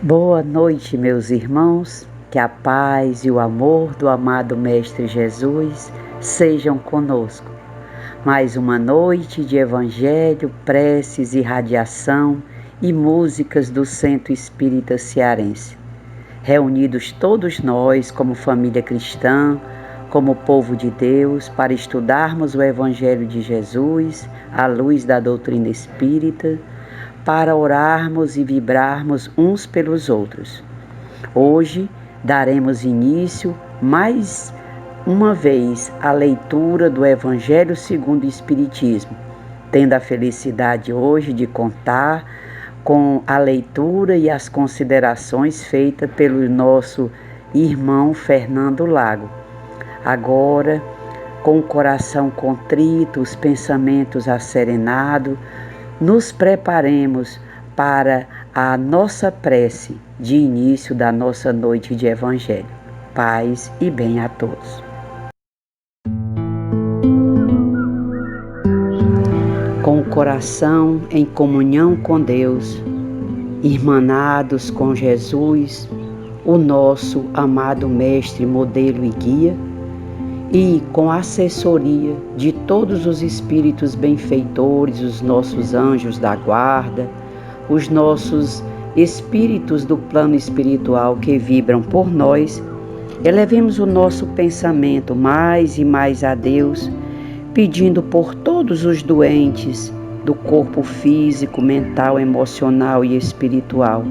Boa noite, meus irmãos, que a paz e o amor do amado Mestre Jesus sejam conosco. Mais uma noite de Evangelho, preces e radiação e músicas do Centro Espírita Cearense. Reunidos todos nós como família cristã, como povo de Deus, para estudarmos o Evangelho de Jesus à luz da doutrina espírita, para orarmos e vibrarmos uns pelos outros. Hoje daremos início mais uma vez à leitura do Evangelho segundo o Espiritismo, tendo a felicidade hoje de contar com a leitura e as considerações feitas pelo nosso irmão Fernando Lago. Agora, com o coração contrito, os pensamentos asserenados, nos preparemos para a nossa prece de início da nossa noite de Evangelho. Paz e bem a todos. Com o coração em comunhão com Deus, irmanados com Jesus, o nosso amado Mestre, modelo e guia, e com a assessoria de todos os espíritos benfeitores, os nossos anjos da guarda, os nossos espíritos do plano espiritual que vibram por nós, elevemos o nosso pensamento mais e mais a Deus, pedindo por todos os doentes do corpo físico, mental, emocional e espiritual,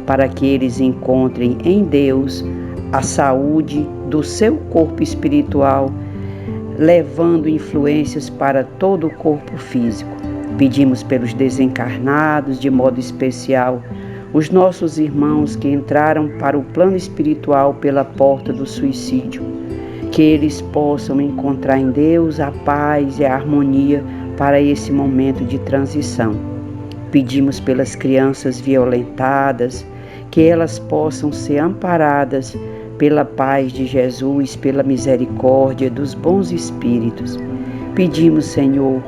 para que eles encontrem em Deus a saúde do seu corpo espiritual, levando influências para todo o corpo físico. Pedimos pelos desencarnados, de modo especial, os nossos irmãos que entraram para o plano espiritual pela porta do suicídio, que eles possam encontrar em Deus a paz e a harmonia para esse momento de transição. Pedimos pelas crianças violentadas, que elas possam ser amparadas pela paz de Jesus, pela misericórdia dos bons espíritos. Pedimos, Senhor,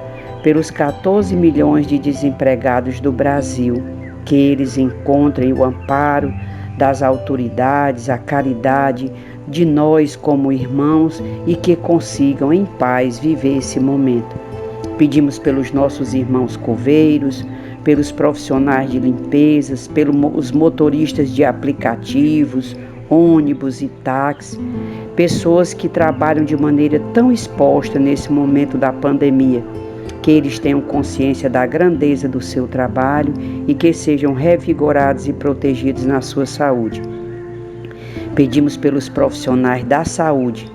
pelos 14 milhões de desempregados do Brasil, que eles encontrem o amparo das autoridades, a caridade de nós como irmãos e que consigam em paz viver esse momento. Pedimos pelos nossos irmãos coveiros, pelos profissionais de limpezas, pelos motoristas de aplicativos, ônibus e táxi, pessoas que trabalham de maneira tão exposta nesse momento da pandemia, que eles tenham consciência da grandeza do seu trabalho e que sejam revigorados e protegidos na sua saúde. Pedimos pelos profissionais da saúde,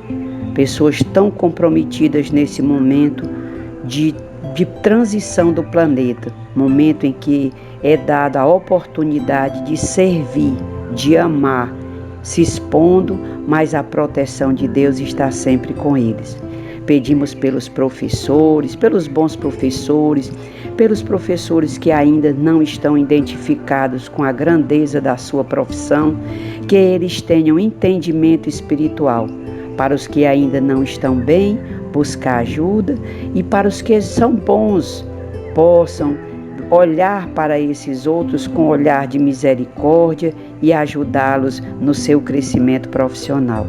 pessoas tão comprometidas nesse momento de transição do planeta, momento em que é dada a oportunidade de servir, de amar, se expondo, mas a proteção de Deus está sempre com eles. Pedimos pelos professores, pelos bons professores, pelos professores que ainda não estão identificados com a grandeza da sua profissão, que eles tenham entendimento espiritual. Para os que ainda não estão bem, buscar ajuda, e para os que são bons, possam olhar para esses outros com olhar de misericórdia e ajudá-los no seu crescimento profissional.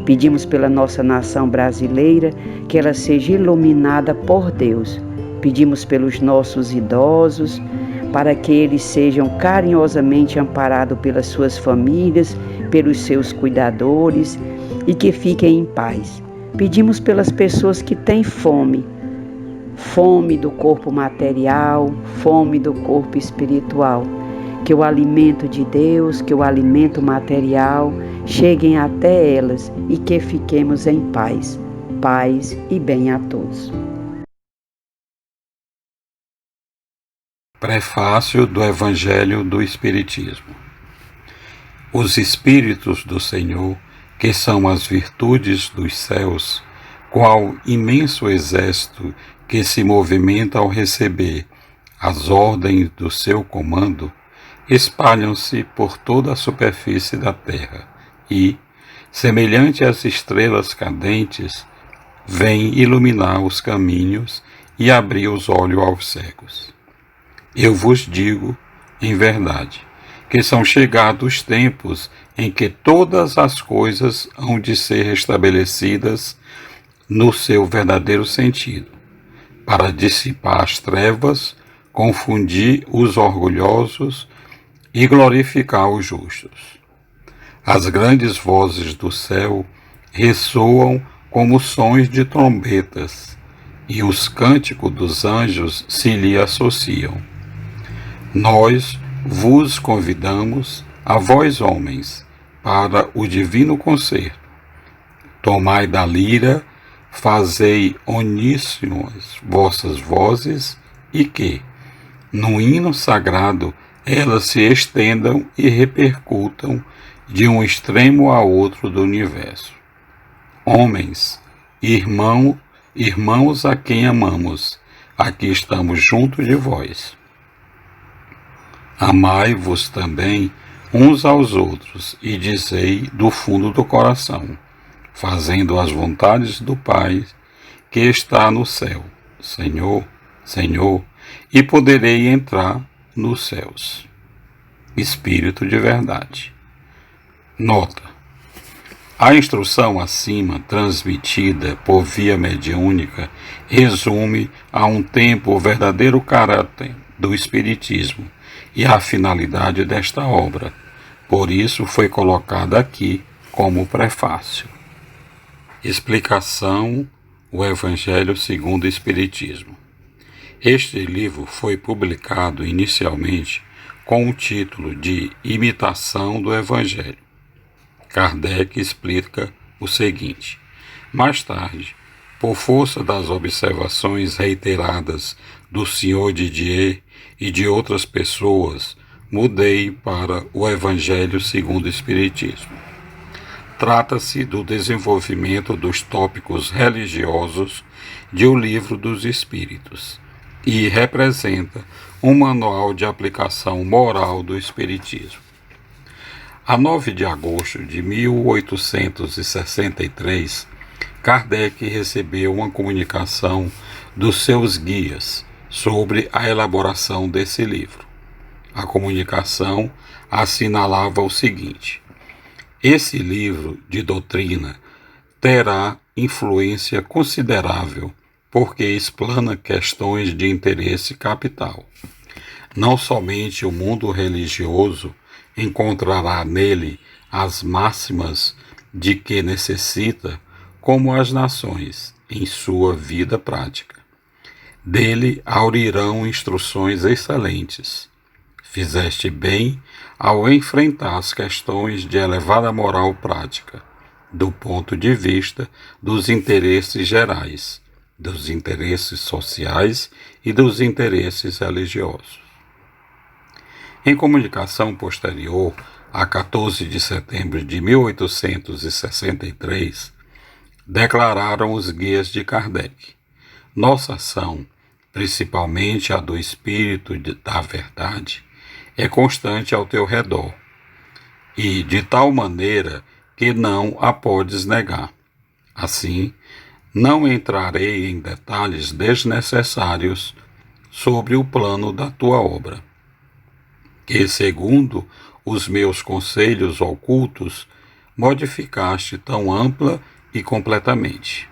Pedimos pela nossa nação brasileira que ela seja iluminada por Deus. Pedimos pelos nossos idosos para que eles sejam carinhosamente amparados pelas suas famílias, pelos seus cuidadores e que fiquem em paz. Pedimos pelas pessoas que têm fome do corpo material, fome do corpo espiritual, que o alimento de Deus, que o alimento material cheguem até elas e que fiquemos em paz. Paz e bem a todos. Prefácio do Evangelho do Espiritismo. Os Espíritos do Senhor, que são as virtudes dos céus, qual imenso exército que se movimenta ao receber as ordens do seu comando, espalham-se por toda a superfície da terra e, semelhante às estrelas cadentes, vêm iluminar os caminhos e abrir os olhos aos cegos. Eu vos digo, em verdade, que são chegados tempos em que todas as coisas hão de ser restabelecidas no seu verdadeiro sentido, para dissipar as trevas, confundir os orgulhosos e glorificar os justos. As grandes vozes do céu ressoam como sons de trombetas, e os cânticos dos anjos se lhe associam. Nós vos convidamos, a vós homens, para o divino concerto. Tomai da lira, fazei uníssonas vossas vozes, e que, no hino sagrado, elas se estendam e repercutam de um extremo a outro do universo. Homens, irmãos a quem amamos, aqui estamos junto de vós. Amai-vos também uns aos outros e dizei do fundo do coração, fazendo as vontades do Pai que está no céu. Senhor, Senhor, e poderei entrar nos céus. Espírito de verdade. Nota: a instrução acima, transmitida por via mediúnica, resume a um tempo o verdadeiro caráter do Espiritismo e a finalidade desta obra. Por isso foi colocada aqui como prefácio. Explicação: o Evangelho segundo o Espiritismo. Este livro foi publicado inicialmente com o título de Imitação do Evangelho. Kardec explica o seguinte: mais tarde, por força das observações reiteradas do Sr. Didier e de outras pessoas, mudei para o Evangelho segundo o Espiritismo. Trata-se do desenvolvimento dos tópicos religiosos de O Livro dos Espíritos e representa um manual de aplicação moral do Espiritismo. A 9 de agosto de 1863, Kardec recebeu uma comunicação dos seus guias sobre a elaboração desse livro. A comunicação assinalava o seguinte: esse livro de doutrina terá influência considerável porque explana questões de interesse capital. Não somente o mundo religioso encontrará nele as máximas de que necessita, como as nações, em sua vida prática. Dele aurirão instruções excelentes. Fizeste bem ao enfrentar as questões de elevada moral prática, do ponto de vista dos interesses gerais, dos interesses sociais e dos interesses religiosos. Em comunicação posterior, a 14 de setembro de 1863, declararam os guias de Kardec: nossa ação, principalmente a do Espírito da Verdade, é constante ao teu redor, e de tal maneira que não a podes negar. Assim, não entrarei em detalhes desnecessários sobre o plano da tua obra, que, segundo os meus conselhos ocultos, modificaste tão ampla e completamente.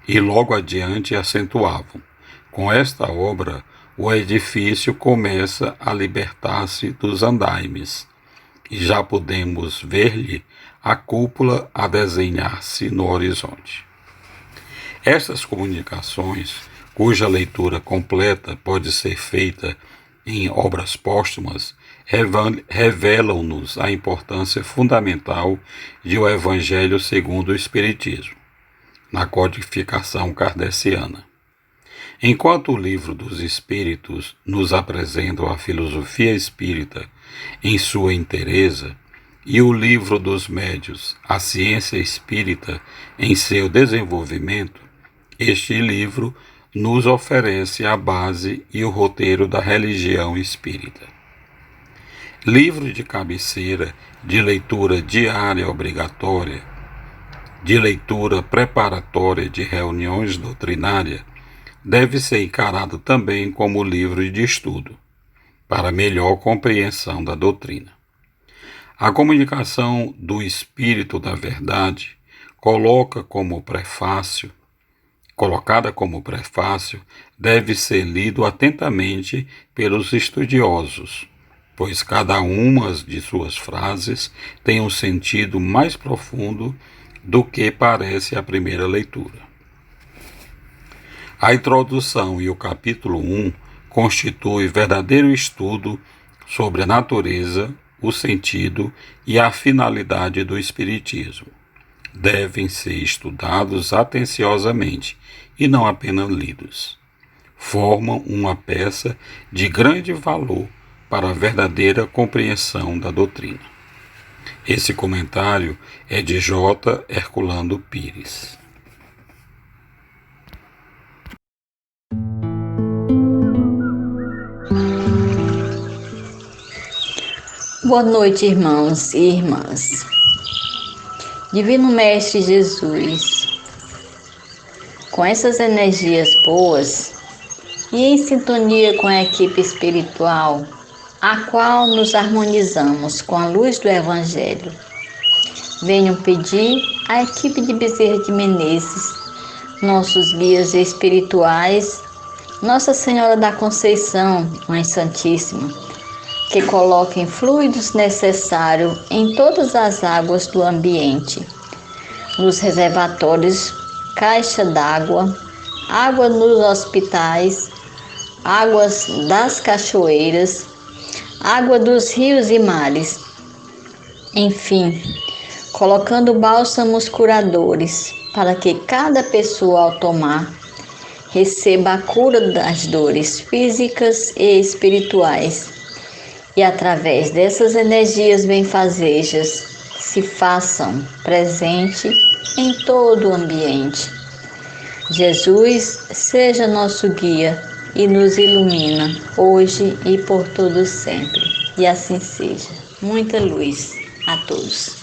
E logo adiante acentuavam: com esta obra, o edifício começa a libertar-se dos andaimes, e já podemos ver-lhe a cúpula a desenhar-se no horizonte. Estas comunicações, cuja leitura completa pode ser feita em obras póstumas, revelam-nos a importância fundamental de o Evangelho segundo o Espiritismo, na codificação kardeciana. Enquanto o Livro dos Espíritos nos apresenta a filosofia espírita em sua inteireza, e o Livro dos Médiuns, a ciência espírita em seu desenvolvimento, este livro nos oferece a base e o roteiro da religião espírita. Livro de cabeceira de leitura diária obrigatória, de leitura preparatória de reuniões doutrinárias, deve ser encarado também como livro de estudo, para melhor compreensão da doutrina. A comunicação do Espírito da Verdade, colocada como prefácio, deve ser lido atentamente pelos estudiosos, pois cada uma de suas frases tem um sentido mais profundo do que parece à primeira leitura. A introdução e o capítulo 1 constituem verdadeiro estudo sobre a natureza, o sentido e a finalidade do Espiritismo. Devem ser estudados atenciosamente e não apenas lidos. Formam uma peça de grande valor para a verdadeira compreensão da doutrina. Esse comentário é de J. Herculano Pires. Boa noite, irmãos e irmãs. Divino Mestre Jesus, com essas energias boas e em sintonia com a equipe espiritual, a qual nos harmonizamos com a luz do Evangelho, venho pedir à equipe de Bezerra de Menezes, nossos guias espirituais, Nossa Senhora da Conceição, Mãe Santíssima, que coloquem fluidos necessários em todas as águas do ambiente, nos reservatórios, caixa d'água, água nos hospitais, águas das cachoeiras, água dos rios e mares, enfim, colocando bálsamos curadores para que cada pessoa ao tomar receba a cura das dores físicas e espirituais. E através dessas energias benfazejas se façam presente em todo o ambiente. Jesus seja nosso guia e nos ilumina hoje e por todo sempre. E assim seja. Muita luz a todos.